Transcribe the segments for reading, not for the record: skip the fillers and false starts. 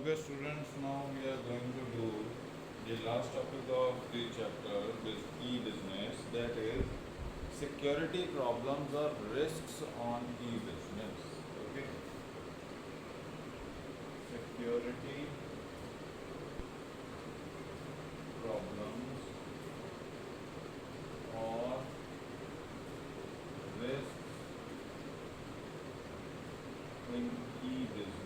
Okay, students, now we are going to do the last topic of the chapter, this e-business, that is security problems or risks on e-business. Okay, security problems or risks in e-business.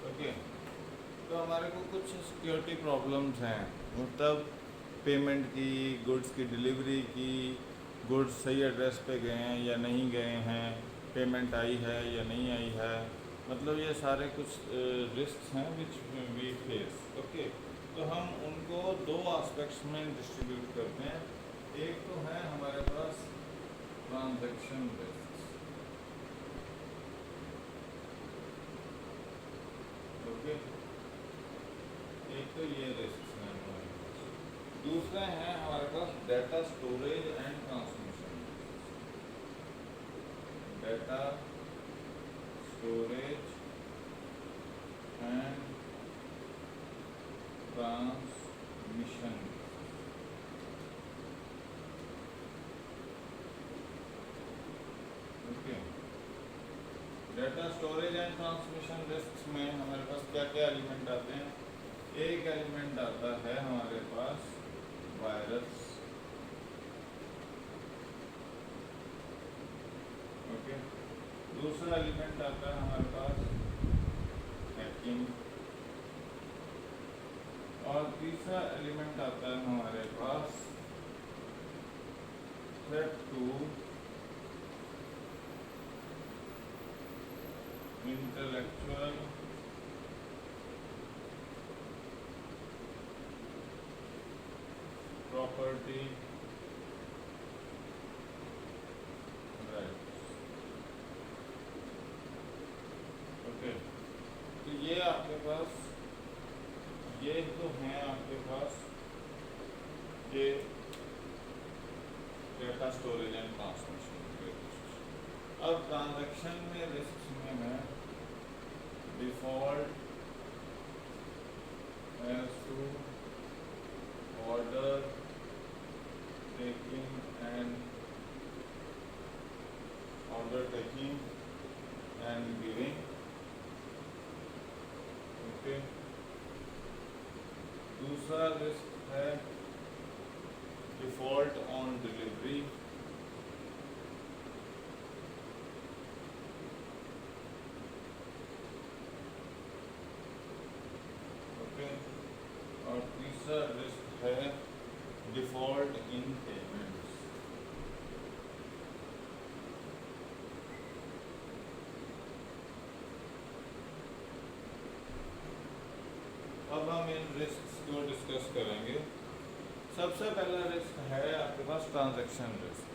Okay, तो हमारे को कुछ security problems हैं, मतलब payment की, goods की delivery की, goods सही एड्रेस पे गए हैं या नहीं गए हैं, पेमेंट आई है या नहीं आई है, मतलब ये सारे कुछ रिस्क हैं विच वी फेस। ओके, तो हम उनको दो एस्पेक्ट्स में डिस्ट्रीब्यूट करते हैं। एक तो है हमारे पास ट्रांजैक्शन रिस्क, ओके, एक तो ये रिस्क हैं हमारे पास। दूसरा है हमारे पास data storage and transmission, data storage and transmission. Okay, data storage and transmission risk में हमारे पास क्या क्या एलिमेंट आते हैं। एक एलिमेंट आता है हमारे पास वायरस, ओके, दूसरा एलिमेंट आता है हमारे पास हैकिंग, और तीसरा एलिमेंट आता है हमारे पास threat to intellectual property rights. Okay, तो ये आपके पास, ये तो हैं आपके पास ये डेटा स्टोरेज एंड ट्रांसमिशन के रिस्क। अब ट्रांजैक्शन में रिस्क में है default as to order taking and giving. Okay, दूसरा रिस्क है डिफॉल्ट ऑन डिलीवरी, ओके, और तीसरा रिस्क है डिफॉल्ट इन पेमेंट्स। अब हम इन रिस्क को डिस्कस करेंगे। सबसे पहला रिस्क है आपके पास ट्रांजैक्शन रिस्क।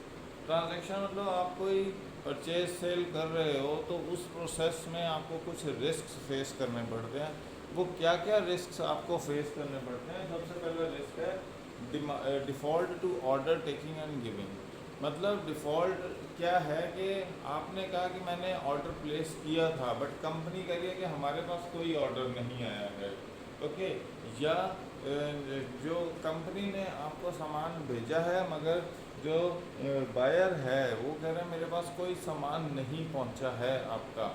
ट्रांजैक्शन मतलब आप कोई परचेज सेल कर रहे हो तो उस प्रोसेस में आपको कुछ रिस्क फेस करने पड़ते हैं। वो क्या क्या रिस्क आपको फेस करने पड़ते हैं? सबसे पहला रिस्क है default to order taking and giving. मतलब डिफ़ॉल्ट क्या है कि आपने कहा कि मैंने ऑर्डर प्लेस किया था, बट कंपनी कह रही है कि हमारे पास कोई ऑर्डर नहीं आया है। ओके, या जो कंपनी ने आपको सामान भेजा है मगर जो बायर है वो कह रहा है मेरे पास कोई सामान नहीं पहुंचा है आपका,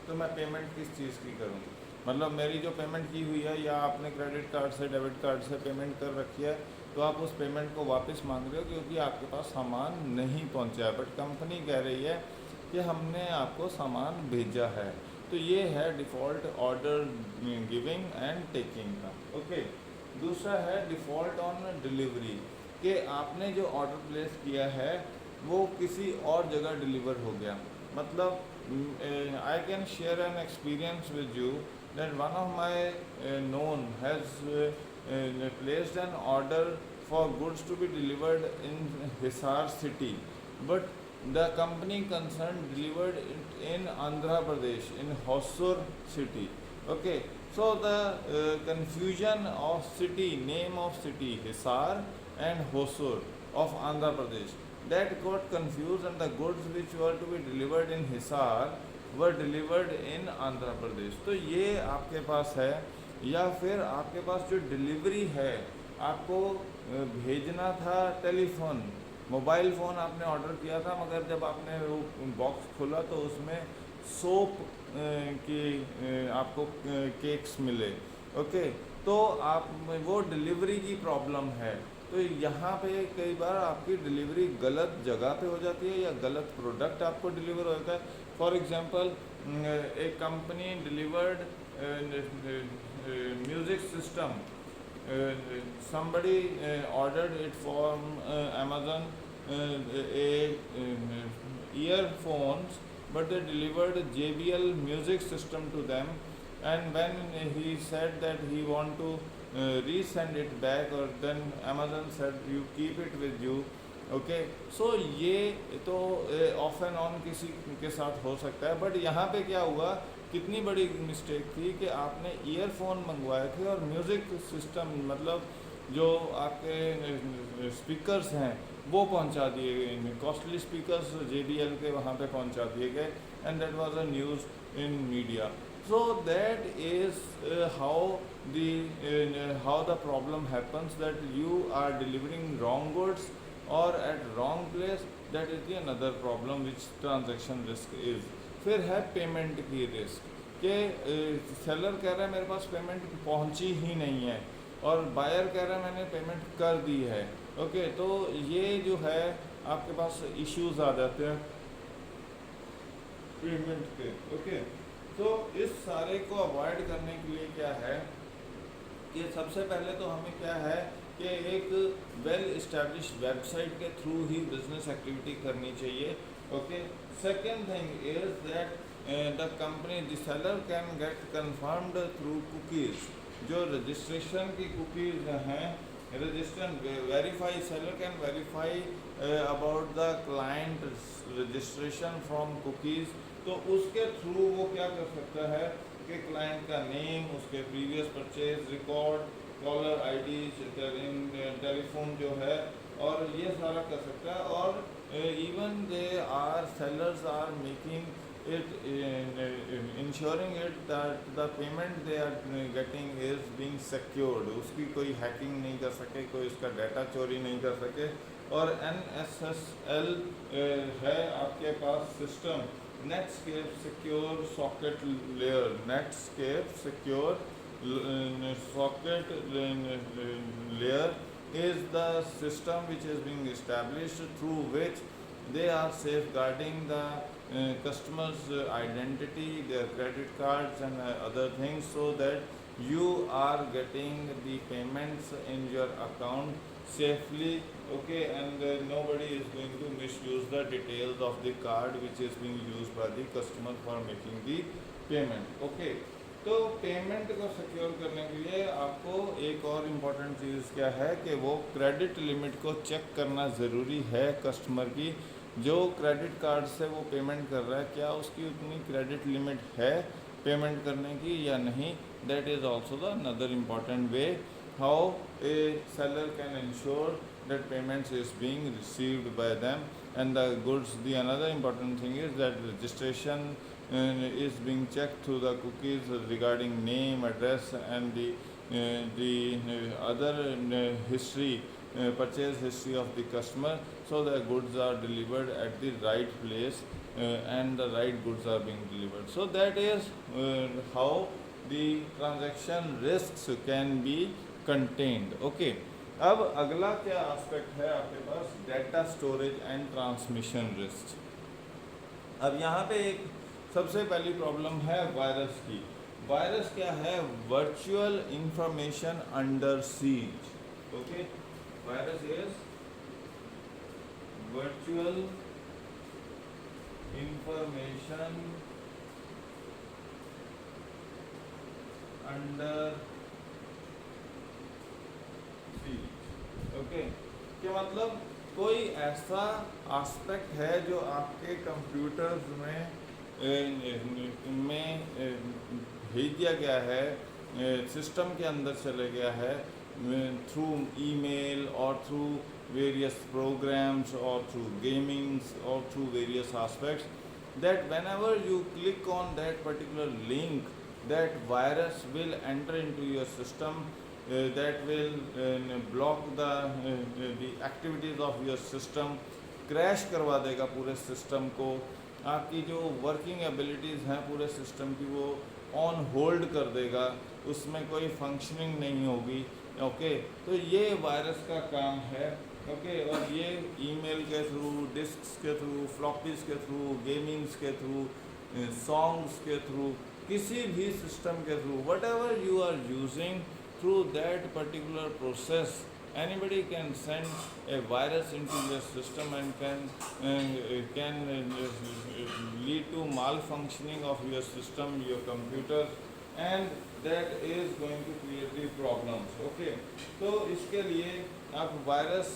तो मैं पेमेंट किस चीज़ की करूं? मतलब मेरी जो पेमेंट की हुई है, या आपने क्रेडिट कार्ड से डेबिट कार्ड से पेमेंट कर रखी है, तो आप उस पेमेंट को वापस मांग रहे हो क्योंकि आपके पास सामान नहीं पहुंचा है, बट कंपनी कह रही है कि हमने आपको सामान भेजा है। तो ये है default order giving and taking का। ओके, दूसरा है डिफ़ॉल्ट ऑन डिलीवरी, कि आपने जो ऑर्डर प्लेस किया है वो किसी और जगह डिलीवर हो गया। मतलब I can share an experience with you that one of my known has placed an order for goods to be delivered in Hisar city, but the company concerned delivered it in Andhra Pradesh in Hosur city. Okay, so the confusion of city, name of city Hisar and Hosur of Andhra Pradesh, that got confused and the goods which were to be delivered in Hisar were delivered in Andhra Pradesh। तो ये आपके पास है, या फिर आपके पास जो delivery है, आपको भेजना था टेलीफोन, मोबाइल फ़ोन आपने ऑर्डर किया था, मगर जब आपने वो बॉक्स खोला तो उसमें सोप की आपको केक्स मिले। ओके, तो आप वो डिलीवरी की प्रॉब्लम है। तो यहाँ पे कई बार आपकी डिलीवरी गलत जगह पे हो जाती है या गलत प्रोडक्ट आपको डिलीवर होता है। फॉर एग्जांपल, एक company delivered music system, somebody ordered it from Amazon, earphones, but they delivered JBL music system to them, and when he said that he want to resend it back, or then Amazon said you keep it with you। Okay, so ये तो of and on किसी के साथ हो सकता है, but यहाँ पे क्या हुआ, कितनी बड़ी मिस्टेक थी कि आपने ईयरफोन मंगवाए थे और म्यूज़िक सिस्टम, मतलब जो आपके स्पीकर्स हैं वो पहुंचा दिए गए, कॉस्टली स्पीकर्स JBL के वहाँ पे पहुंचा दिए गए, and that was a news in media. So that is how the problem happens, that you are delivering wrong goods or at wrong place। that is the another problem which transaction risk is। फिर है payment की risk, कि seller कह रहा है मेरे पास payment पहुंची ही नहीं है, और बायर कह रहा है मैंने पेमेंट कर दी है। ओके, तो ये जो है आपके पास इश्यूज आ जाते हैं पेमेंट के। ओके, तो इस सारे को अवॉइड करने के लिए क्या है कि सबसे पहले तो हमें क्या है कि एक वेल इस्टेब्लिश वेबसाइट के थ्रू ही बिजनेस एक्टिविटी करनी चाहिए। Okay, second thing is that the company the seller can get confirmed through cookies. जो रजिस्ट्रेशन की कुकीज़ हैं, register verify, seller can verify about the client registration from cookies. तो उसके through वो क्या कर सकता है कि क्लाइंट का नेम, उसके previous purchase record, caller ID, telephone जो है, और ये सारा कर सकता है। और even they are sellers are making it, insuring it that the payment they are getting is being secured, उसकी कोई हैकिंग नहीं कर सके, कोई उसका डाटा चोरी नहीं कर सके। और NSSL है आपके पास system, Netscape Secure Socket Layer। Netscape Secure Socket Layer is the system which is being established through which they are safeguarding the customer's identity, their credit cards and other things, so that you are getting the payments in your account safely। Okay, and nobody is going to misuse the details of the card which is being used by the customer for making the payment। Okay, तो payment को secure करने के लिए आपको एक और important चीज़ क्या है कि वो क्रेडिट लिमिट को चेक करना ज़रूरी है कस्टमर की। जो क्रेडिट कार्ड से वो पेमेंट कर रहा है, क्या उसकी उतनी क्रेडिट लिमिट है पेमेंट करने की या नहीं। That is also the another important way how a seller can ensure that payments is being received by them and the goods। The another important thing is that registration is being checked through the cookies regarding name, address and the other history, purchase history of the customer, so the goods are delivered at the right place and the right goods are being delivered। So that is how the transaction risks can be contained. Okay, अब अगला क्या aspect है आपके पास, data storage and transmission risk. अब यहाँ पे एक सबसे पहली प्रॉब्लम है वायरस की। वायरस क्या है, virtual information under seize. Okay, virus is virtual information under. Okay, कि मतलब कोई ऐसा एस्पेक्ट है जो आपके कंप्यूटर्स में भेज दिया गया है, सिस्टम के अंदर चले गया है, through email or through various programs or through gamings or through various aspects, that whenever you click on that particular link, that virus will enter into your system, that will block the activities of your system, crash करवा देगा पूरे system को, आपकी जो working abilities हैं पूरे system की वो ऑन होल्ड कर देगा, उसमें कोई फंक्शनिंग नहीं होगी। ओके, तो ये वायरस का काम है। ओके, और ये ईमेल के थ्रू, डिस्क्स के थ्रू, फ्लॉपीज़ के थ्रू, गेमिंग्स के थ्रू, सॉन्ग्स के थ्रू, किसी भी सिस्टम के through, whatever you are using through that particular process, anybody can send a virus into your system and can lead to malfunctioning of your system, your computer, and that is going to create the problems. Okay, तो इसके लिए आप virus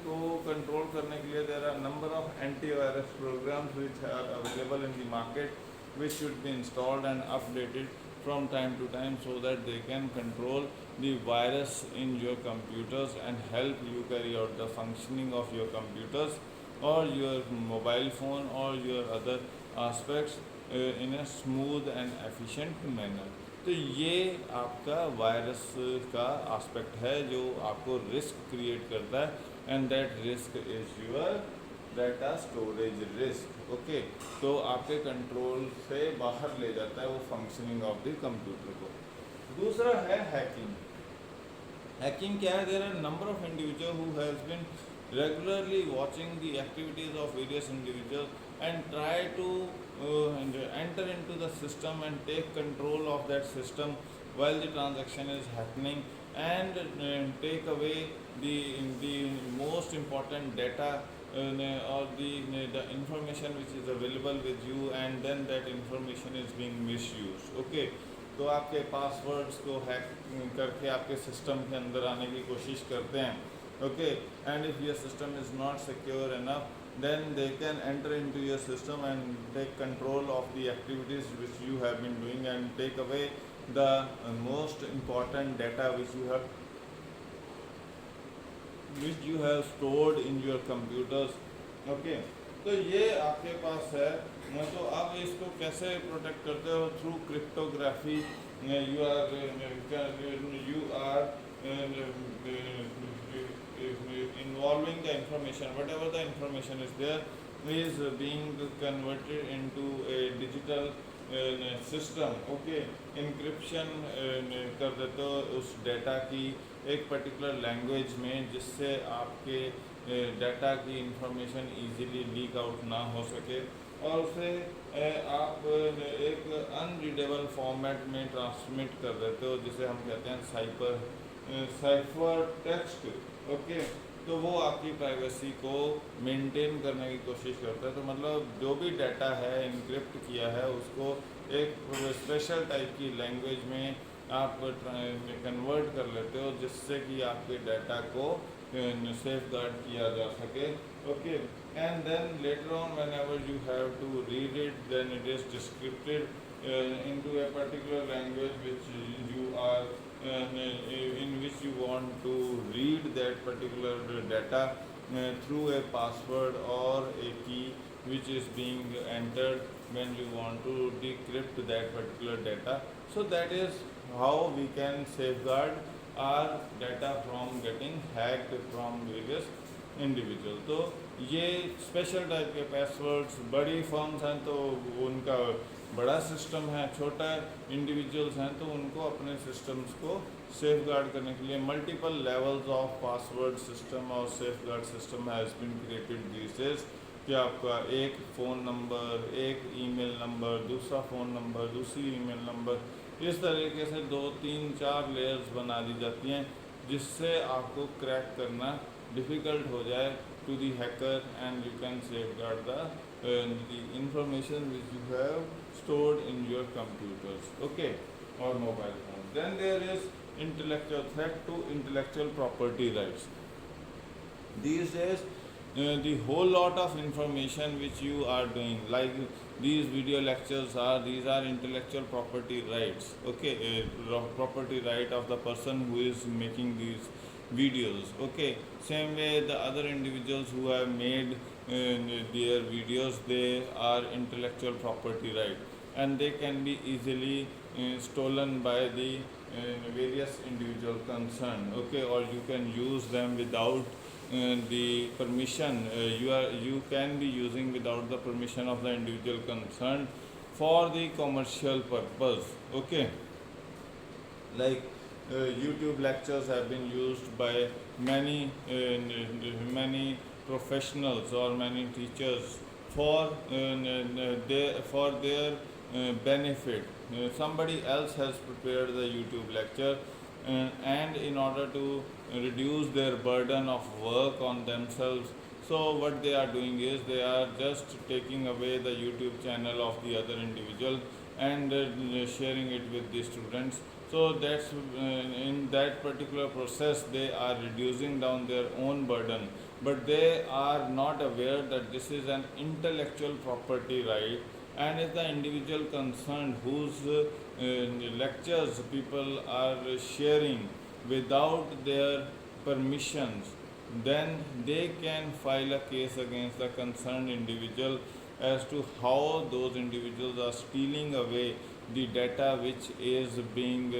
को control करने के लिए there are number of antivirus programs which are available in the market, which should be installed and updated from time to time so that they can control the virus in your computers and help you carry out the functioning of your computers or your mobile phone or your other aspects in a smooth and efficient manner. तो ये आपका virus का aspect है जो आपको risk create करता है, and that risk is your data storage risk. Okay, तो आपके कंट्रोल से बाहर ले जाता है वो फंक्शनिंग ऑफ द कंप्यूटर को। दूसरा है हैकिंग। हैकिंग क्या है? There are number of individual who has been regularly watching the activities of various individuals and try to enter into the system and take control of that system while the transaction is happening, and take away the most important data or the information which is available with you, and then that information is being misused. Okay, तो आपके passwords को hack करके आपके system के अंदर आने की कोशिश करते हैं। Okay, and if your system is not secure enough, then they can enter into your system and take control of the activities which you have been doing and take away the most important data which you have stored in your computers. Okay, तो ये आपके पास है। तो आप इसको कैसे protect करते हो? Through cryptography you are involving the information, whatever the information is there is being converted into a digital system. Okay, encryption कर देते हो उस डाटा की एक पर्टिकुलर लैंग्वेज में, जिससे आपके डाटा की इंफॉर्मेशन इजीली लीक आउट ना हो सके, और उसे आप एक अनरीडेबल फॉर्मेट में ट्रांसमिट कर देते हो, जिसे हम कहते हैं साइफर टेक्स्ट। ओके, तो वो आपकी प्राइवेसी को मेंटेन करने की कोशिश करता है। तो मतलब जो भी डाटा है इनक्रिप्ट किया है उसको एक स्पेशल टाइप की लैंग्वेज में आप कन्वर्ट कर लेते हो, जिससे कि आपके डाटा को सेफ गार्ड किया जा सके। Okay, and then later on whenever you have to read it, then it is descripted into a particular language which you are in which you want to read that particular data through a password or a key which is being entered when you want to decrypt that particular data. So that is how we can safeguard our data from getting hacked from various individual. तो ये special type के passwords, बड़ी firms हैं तो उनका बड़ा system है, छोटा इंडिविजुअल्स हैं तो उनको अपने सिस्टम्स को सेफ गार्ड करने के लिए multiple levels of password system और safeguard system has been created this days, कि आपका एक फ़ोन नंबर, एक ईमेल नंबर, दूसरा फ़ोन नंबर, दूसरी ईमेल नंबर, इस तरीके से 2, 3, 4 लेयर्स बना दी जाती हैं, जिससे आपको क्रैक करना डिफ़िकल्ट हो जाए to the hacker, and you can safeguard the information which you have stored in your computers, okay, or mobile phone. Then there is intellectual threat to intellectual property rights. These days the whole lot of information which you are doing, like these video lectures are, these are intellectual property rights, okay, property right of the person who is making these videos, okay. Same way the other individuals who have made their videos, they are intellectual property right, and they can be easily stolen by the various individual concerned, okay, or you can use them without the permission. You can be using without the permission of the individual concerned for the commercial purpose, okay. Like YouTube lectures have been used by many professionals or many teachers for their benefit. Somebody else has prepared the YouTube lecture, and in order to reduce their burden of work on themselves, so what they are doing is they are just taking away the YouTube channel of the other individual and sharing it with the students. So that's in that particular process they are reducing down their own burden, but they are not aware that this is an intellectual property right, and if the individual concerned whose lectures people are sharing without their permissions, then they can file a case against the concerned individual as to how those individuals are stealing away the data which is being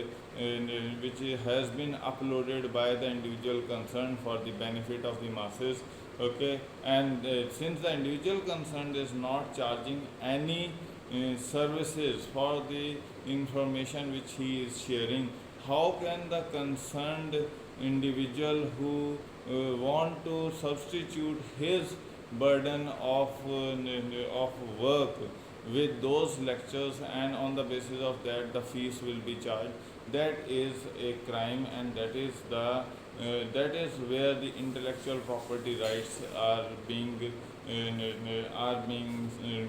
which has been uploaded by the individual concerned for the benefit of the masses, okay. And since the individual concerned is not charging any services for the information which he is sharing, how can the concerned individual who want to substitute his burden of work with those lectures, and on the basis of that the fees will be charged? That is a crime, and that is the that is where the intellectual property rights are being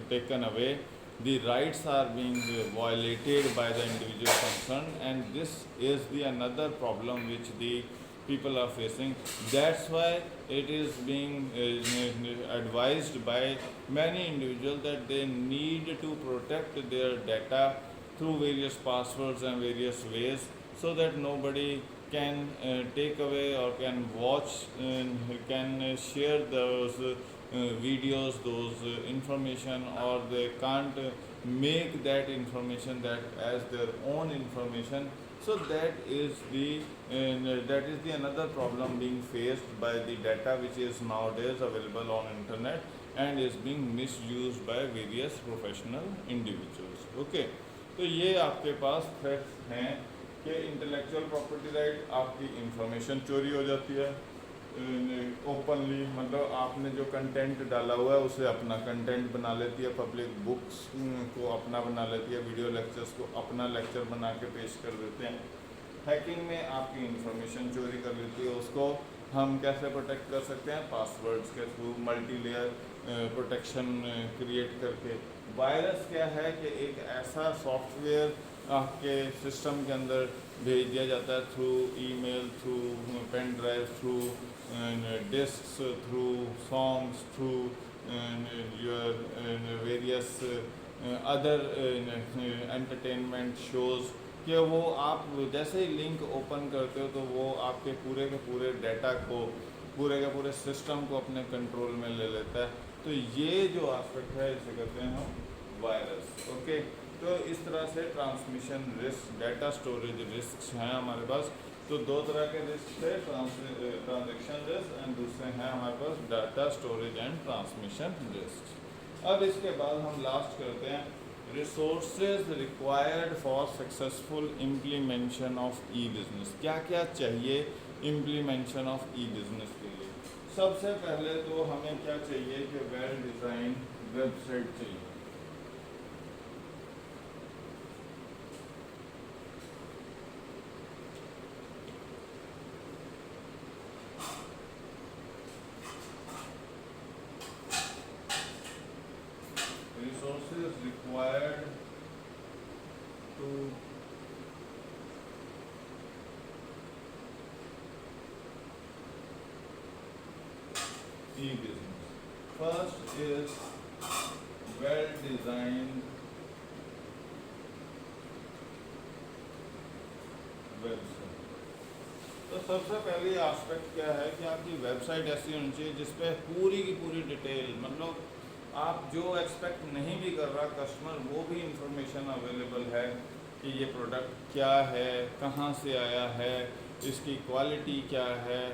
taken away. The rights are being violated by the individual concerned, and this is the another problem which the people are facing. That's why it is being advised by many individuals that they need to protect their data through various passwords and various ways, so that nobody can take away or can watch and can share those videos, those information, or they can't make that information that as their own information. So that is the another problem being faced by the data which is nowadays available on internet and is being misused by various professional individuals, okay. तो ये आपके पास facts हैं कि intellectual property right, आपकी information चोरी हो जाती है ओपनली, मतलब आपने जो कंटेंट डाला हुआ है उसे अपना कंटेंट बना लेती है, पब्लिक बुक्स को अपना बना लेती है, वीडियो लेक्चर्स को अपना लेक्चर बना के पेश कर देते हैं। हैकिंग में आपकी इंफॉर्मेशन चोरी कर लेती है, उसको हम कैसे प्रोटेक्ट कर सकते हैं? पासवर्ड्स के through, multi layer protection create करके। वायरस क्या है कि एक ऐसा सॉफ्टवेयर आपके सिस्टम के अंदर भेज दिया जाता है through email, through pen drive, through discs, through songs, through your various other entertainment shows, कि वो आप जैसे ही लिंक ओपन करते हो तो वो आपके पूरे के पूरे डाटा को, पूरे के पूरे सिस्टम को अपने कंट्रोल में ले लेता है। तो ये जो एस्पेक्ट है इसे कहते हैं हम वायरस, ओके। तो इस तरह से transmission risk, data storage risk हैं हमारे पास। तो दो तरह के रिस्क है, ट्रांजैक्शन रिस्क एंड दूसरे हैं हमारे पास data storage and transmission risk. अब इसके बाद हम लास्ट करते हैं resources required for successful implementation of e business. क्या क्या चाहिए इम्प्लीमेंशन ऑफ ई बिज़नेस के लिए? सबसे पहले तो हमें क्या चाहिए कि वेल डिज़ाइन वेबसाइट चाहिए। Resources required to e-business. First is well designed website. तो सबसे पहली एस्पेक्ट क्या है कि आपकी वेबसाइट ऐसी होनी चाहिए जिसपे पूरी की पूरी डिटेल, मतलब आप जो एक्सपेक्ट नहीं भी कर रहा कस्टमर, वो भी इंफॉर्मेशन अवेलेबल है कि ये प्रोडक्ट क्या है, कहाँ से आया है, इसकी क्वालिटी क्या है,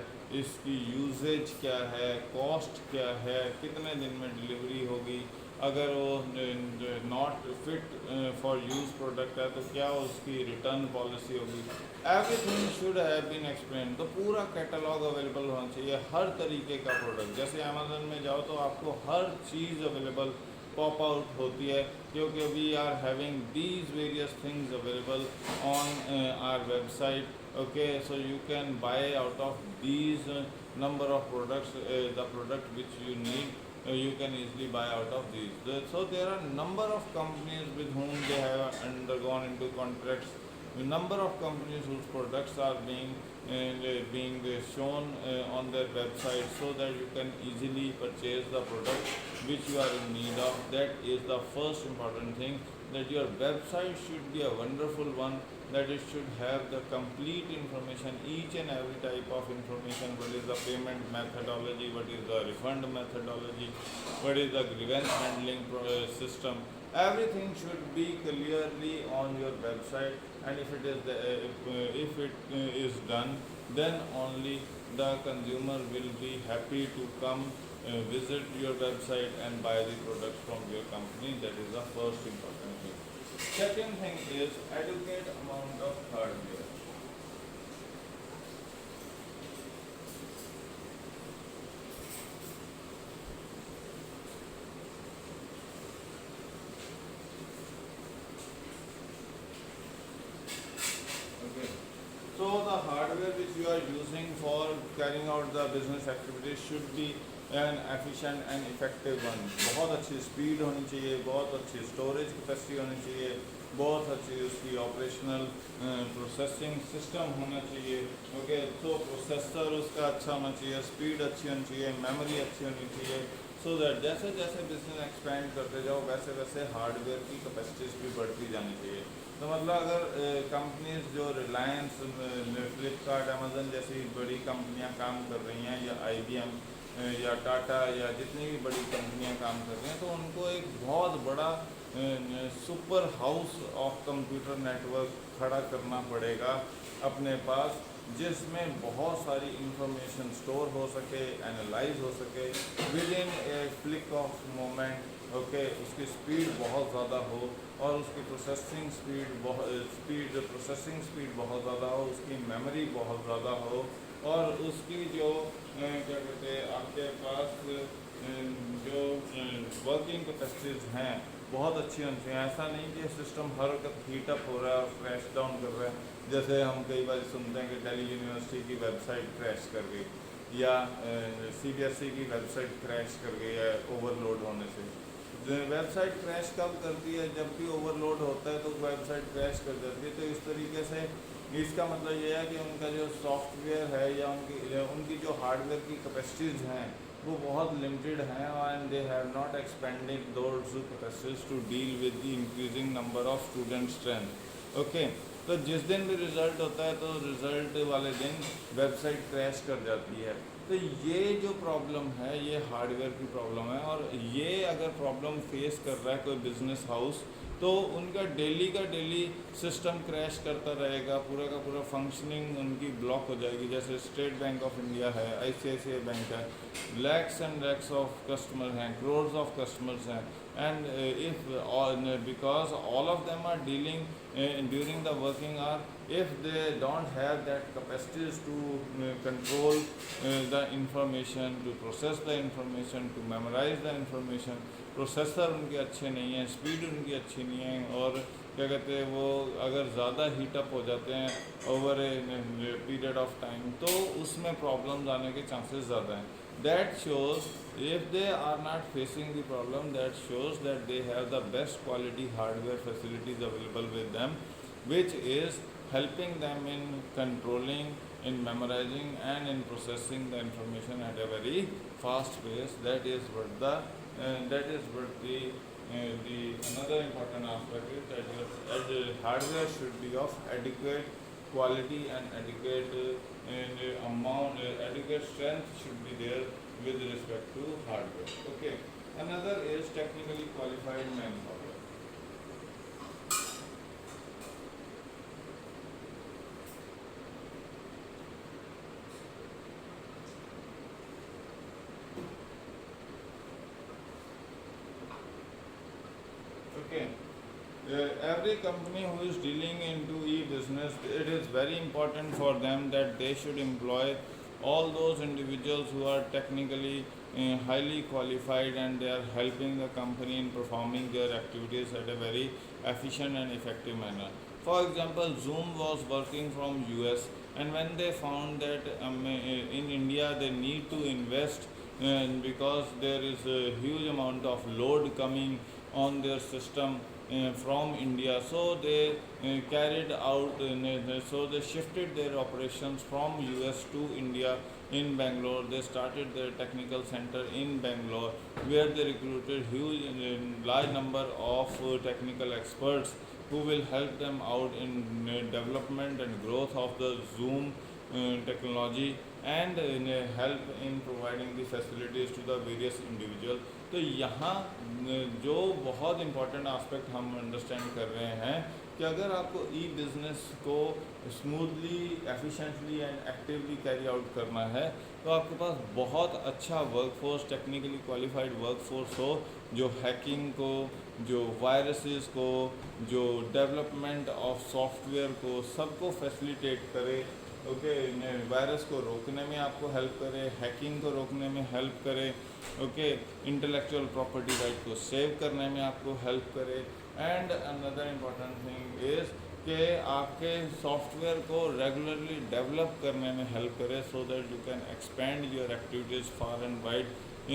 इसकी यूजेज क्या है, कॉस्ट क्या है, कितने दिन में डिलीवरी होगी, अगर वो not fit for use product है तो क्या उसकी रिटर्न पॉलिसी होगी। Everything should have been explain. तो पूरा कैटलॉग अवेलेबल होना चाहिए हर तरीके का प्रोडक्ट। जैसे अमेजन में जाओ तो आपको हर चीज़ अवेलेबल पॉप आउट होती है, क्योंकि we are having these various things available on our website. Okay, so you can buy out of these number of products, the product which you need, you can easily buy out of these. So there are number of companies with whom they have undergone into contracts, number of companies whose products are being shown on their website, so that you can easily purchase the product which you are in need of. That is the first important thing, that your website should be a wonderful one, that it should have the complete information, each and every type of information. What is the payment methodology, what is the refund methodology, what is the grievance handling system. Everything should be clearly on your website, and if it is if it is done, then only the consumer will be happy to come visit your website and buy the products from your company. That is the first important thing. Second thing is adequate amount of hardware. Okay. So the hardware which you are using for carrying out the business activities should be N efficient and effective one. बहुत अच्छी speed होनी चाहिए, बहुत अच्छी storage capacity होनी चाहिए, बहुत अच्छी उसकी ऑपरेशनल प्रोसेसिंग सिस्टम होना चाहिए। ओके, तो प्रोसेसर उसका अच्छा होना चाहिए, स्पीड अच्छी होनी चाहिए, मेमोरी अच्छी होनी चाहिए, सो दैट जैसे जैसे बिजनेस एक्सपेंड करते जाओ वैसे वैसे हार्डवेयर की कैपेसिटीज भी बढ़ती जानी चाहिए। तो मतलब अगर कंपनीज जो रिलायंस, फ्लिपकार्ट, अमेजन जैसी बड़ी कंपनियां काम कर रही हैं, या IBM या टाटा या जितनी भी बड़ी कंपनियां काम कर रही हैं, तो उनको एक बहुत बड़ा super house of computer network खड़ा करना पड़ेगा अपने पास, जिसमें बहुत सारी इंफॉर्मेशन स्टोर हो सके, एनालाइज हो सके with in A flick of moment. Okay, उसकी स्पीड बहुत ज़्यादा हो और उसकी प्रोसेसिंग स्पीड बहुत ज़्यादा हो, उसकी मेमोरी बहुत ज़्यादा हो, और उसकी जो क्या कहते हैं आपके पास जो वर्किंग कैपेसिटीज़ हैं बहुत अच्छी होनी चाहिए। ऐसा नहीं कि सिस्टम हर वक्त हीटअप हो रहा है और क्रैश डाउन कर रहा है। जैसे हम कई बार सुनते हैं कि दिल्ली यूनिवर्सिटी की वेबसाइट क्रैश कर गई, या CBSE की वेबसाइट क्रैश कर गई है ओवरलोड होने से। वेबसाइट क्रैश कब करती है? जब भी ओवरलोड होता है तो वेबसाइट क्रैश कर जाती है। तो इस तरीके से इसका मतलब ये है कि उनका जो सॉफ्टवेयर है या उनकी जो हार्डवेयर की कैपेसिटीज़ हैं वो बहुत लिमिटेड हैं, and they have not expanded those capacities to deal with the increasing number of student strength. Okay, तो जिस दिन भी रिज़ल्ट होता है तो रिज़ल्ट वाले दिन वेबसाइट क्रैश कर जाती है। तो ये जो प्रॉब्लम है ये हार्डवेयर की प्रॉब्लम है, और ये अगर प्रॉब्लम फेस कर रहा है कोई बिजनेस हाउस तो उनका डेली का डेली सिस्टम क्रैश करता रहेगा, पूरा का पूरा फंक्शनिंग उनकी ब्लॉक हो जाएगी। जैसे स्टेट बैंक ऑफ इंडिया है, ICICI बैंक है, lakhs and lakhs of customer हैं, करोड्स ऑफ कस्टमर्स हैं, and because all of them are dealing during the working hour, if they don't have that capacities to control the information, to process the information, to memorize the information, processor उनके अच्छे नहीं हैं, speed उनकी अच्छी नहीं है, और क्या कहते हैं वो अगर ज़्यादा हीटअप हो जाते हैं over a period of time तो उसमें प्रॉब्लम्स आने के चांसेस ज़्यादा हैं। That shows if they are not facing the problem, that shows that they have the best quality hardware facilities available with them, which is helping them in controlling, in memorizing and in processing the information at a very fast pace. That is what the the another important aspect is that the hardware should be of adequate quality and adequate amount, adequate strength should be there with respect to hardware. Okay. Another is technically qualified manpower. Okay. Every company who is dealing into e-business, it is very important for them that they should employ all those individuals who are technically highly qualified, and they are helping the company in performing their activities at a very efficient and effective manner. For example, Zoom was working from US, and when they found that in India they need to invest because there is a huge amount of load coming on their system from India. So they carried out, so they shifted their operations from US to India in Bangalore. They started their technical center in Bangalore, where they recruited huge, large number of technical experts who will help them out in development and growth of the Zoom technology, and help in providing the facilities to the various individuals. तो यहाँ जो बहुत important aspect हम understand कर रहे हैं कि अगर आपको ई बिज़नेस को smoothly, efficiently and actively carry out करना है, तो आपके पास बहुत अच्छा वर्कफोर्स, टेक्निकली क्वालिफाइड वर्कफोर्स हो, जो हैकिंग को, जो वायरसेस को, जो डेवलपमेंट ऑफ सॉफ्टवेयर को, सबको फैसिलिटेट करे। ओके, वायरस को रोकने में आपको हेल्प करे, हैकिंग को रोकने में हेल्प करे, ओके, इंटेलेक्चुअल प्रॉपर्टी राइट को सेव करने में आपको हेल्प करे। And another important thing is कि आपके सॉफ्टवेयर को रेगुलरली डेवलप करने में हेल्प करे, so that you can expand your activities far and wide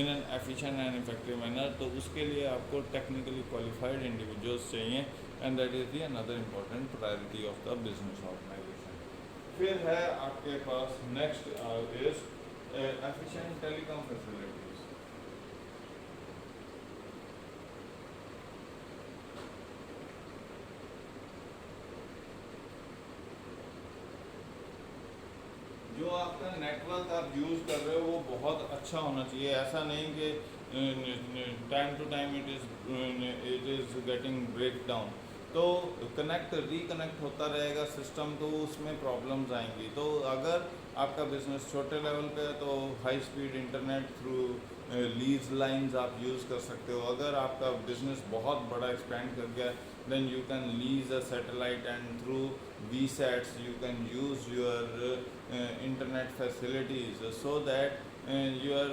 in an efficient and effective manner. तो उसके लिए आपको टेक्निकली क्वालिफाइड इंडिविजुअल्स चाहिए, and that is the another important priority of the business organisation. फिर है आपके पास next is efficient telecom facilities. जो आपका नेटवर्क आप यूज़ कर रहे हो वो बहुत अच्छा होना चाहिए। ऐसा नहीं कि time to time it is getting break down. तो रिकनेक्ट होता रहेगा सिस्टम, तो उसमें प्रॉब्लम्स आएंगी। तो अगर आपका बिजनेस छोटे लेवल पे है तो high speed internet through lease lines आप यूज़ कर सकते हो। अगर आपका बिजनेस बहुत बड़ा एक्सपेंड कर गया, then you can lease a satellite, and through VSATs you can use your internet facilities, so that your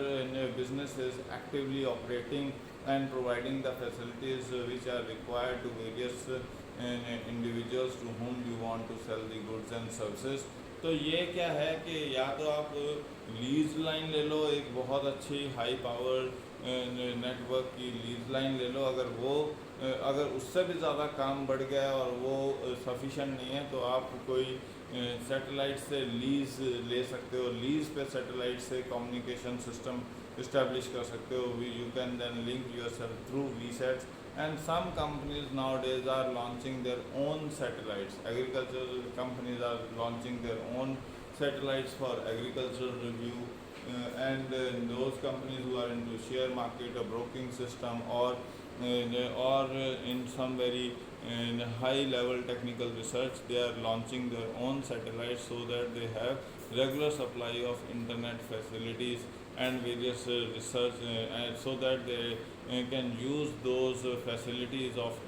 business is actively operating and providing the facilities which are required to various individuals to whom you want to sell the goods and services। तो ये क्या है कि या तो आप lease line ले लो, एक बहुत अच्छी हाई पावर नेटवर्क की लीज लाइन ले लो। अगर उससे भी ज़्यादा काम बढ़ गया है और वो सफिशेंट नहीं है, तो आप कोई सैटेलाइट से लीज ले सकते हो। लीज पे सैटेलाइट से कम्युनिकेशन सिस्टम इस्टेब्लिश कर सकते हो। You can then link yourself through VSATs, and some companies nowadays are launching their own satellites. Agricultural companies are launching their own satellites for agricultural review, and those companies who are into share market or broking system, or in some very high level technical research, they are launching their own satellites so that they have regular supply of internet facilities and various research, and so that they can use those facilities of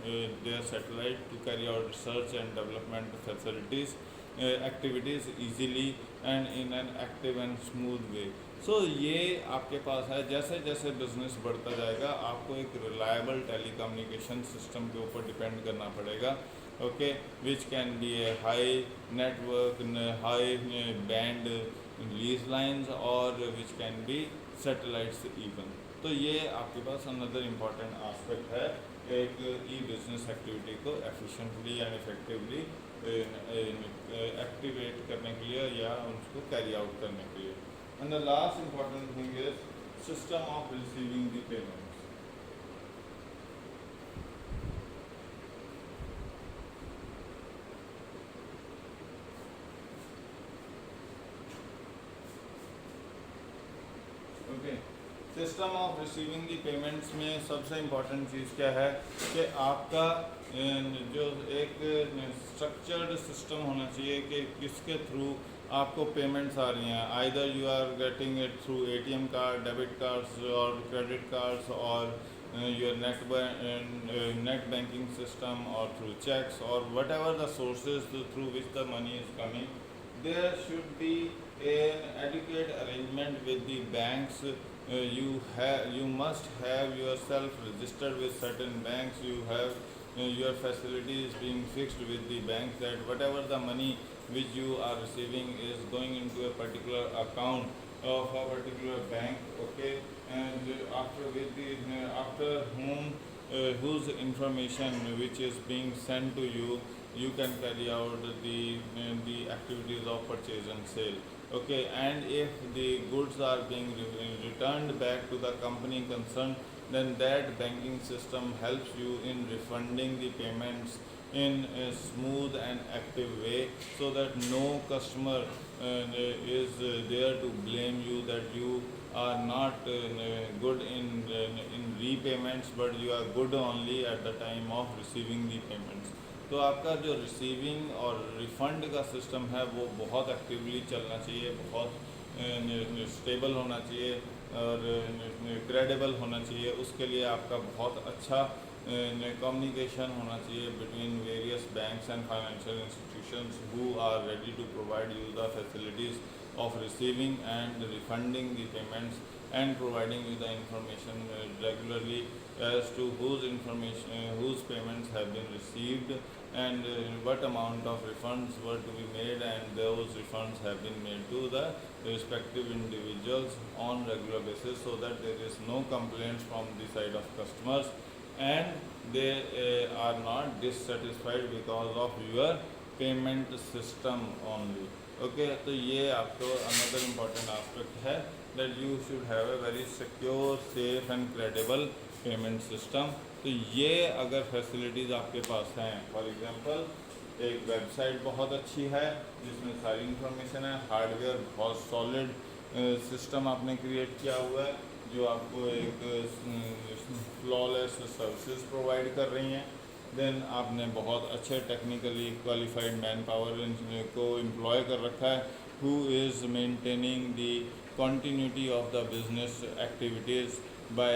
their satellite to carry out research and development facilities activities easily and in an active and smooth way। सो ये आपके पास है। जैसे जैसे business बढ़ता जाएगा, आपको एक reliable telecommunication system के ऊपर डिपेंड करना पड़ेगा, okay, which can be a high network, high band lease lines, और which can be satellites even. तो ये आपके पास अनदर इम्पॉर्टेंट आस्पेक्ट है एक ई बिजनेस एक्टिविटी को एफिशिएंटली एंड इफेक्टिवली एक्टिवेट करने के लिए या उसको कैरी आउट करने के लिए। And the last important thing is system of receiving the payments. System of receiving the payments में सबसे इम्पॉर्टेंट चीज़ क्या है कि आपका जो एक स्ट्रक्चर्ड सिस्टम होना चाहिए कि किसके थ्रू आपको पेमेंट्स आ रही हैं। Either you are getting it through ATM card, debit cards और क्रेडिट कार्ड्स और your net banking system or through checks or whatever the sources through which the money is coming, there should be an adequate arrangement with the banks. You must have yourself registered with certain banks. You have your facilities being fixed with the banks, that whatever the money which you are receiving is going into a particular account of a particular bank, okay, and after whom whose information which is being sent to you, you can carry out the activities of purchase and sale, okay. And if the goods are being returned back to the company concerned, then that banking system helps you in refunding the payments in a smooth and active way, so that no customer is there to blame you that you are not good in repayments, but you are good only at the time of receiving the payments. तो आपका जो receiving और refund का system है वो बहुत actively चलना चाहिए, बहुत स्टेबल होना चाहिए और क्रेडिबल होना चाहिए। उसके लिए आपका बहुत अच्छा communication होना चाहिए between various banks and financial institutions who are ready to provide you the facilities of receiving and refunding the payments and providing you the information regularly as to whose payments have been received and what amount of refunds were to be made, and those refunds have been made to the respective individuals on regular basis, so that there is no complaints from the side of customers and they are not dissatisfied because of your payment system only, okay. तो ये आपको another important aspect है that you should have a very secure, safe and credible payment system. तो ये अगर facilities आपके पास हैं, for example एक वेबसाइट बहुत अच्छी है जिसमें सारी इंफॉर्मेशन है, हार्डवेयर बहुत सॉलिड सिस्टम आपने क्रिएट किया हुआ है जो आपको एक फ्लॉलेस सर्विसेज प्रोवाइड कर रही हैं, देन आपने बहुत अच्छे टेक्निकली क्वालिफाइड मैन पावर को एम्प्लॉय कर रखा है who is maintaining the continuity of the business activities by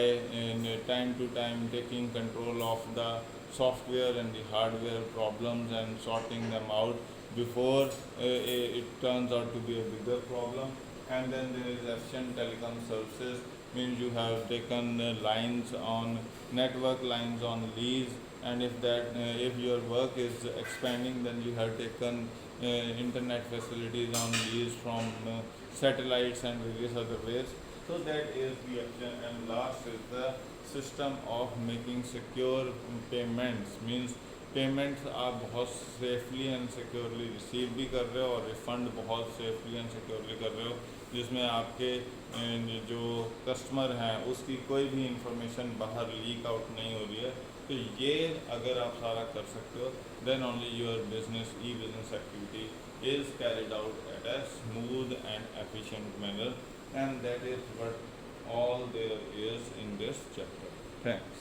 time to time taking control of the software and the hardware problems and sorting them out before it turns out to be a bigger problem. And then there is Asian Telecom Services, means you have taken lines on network lines on lease, and if your work is expanding, then you have taken internet facilities on lease from satellites and various other ways. So that is the action. And last is the system of making secure payments, means payments आप बहुत safely and securely receive भी कर रहे हो और refund बहुत safely and securely कर रहे हो, जिसमें आपके जो कस्टमर हैं उसकी कोई भी इंफॉर्मेशन बाहर लीक आउट नहीं हो रही है। तो ये अगर आप सारा कर सकते हो, then only your business business activity is carried out at a smooth and efficient manner, and that is what all there is in this chapter. Thanks.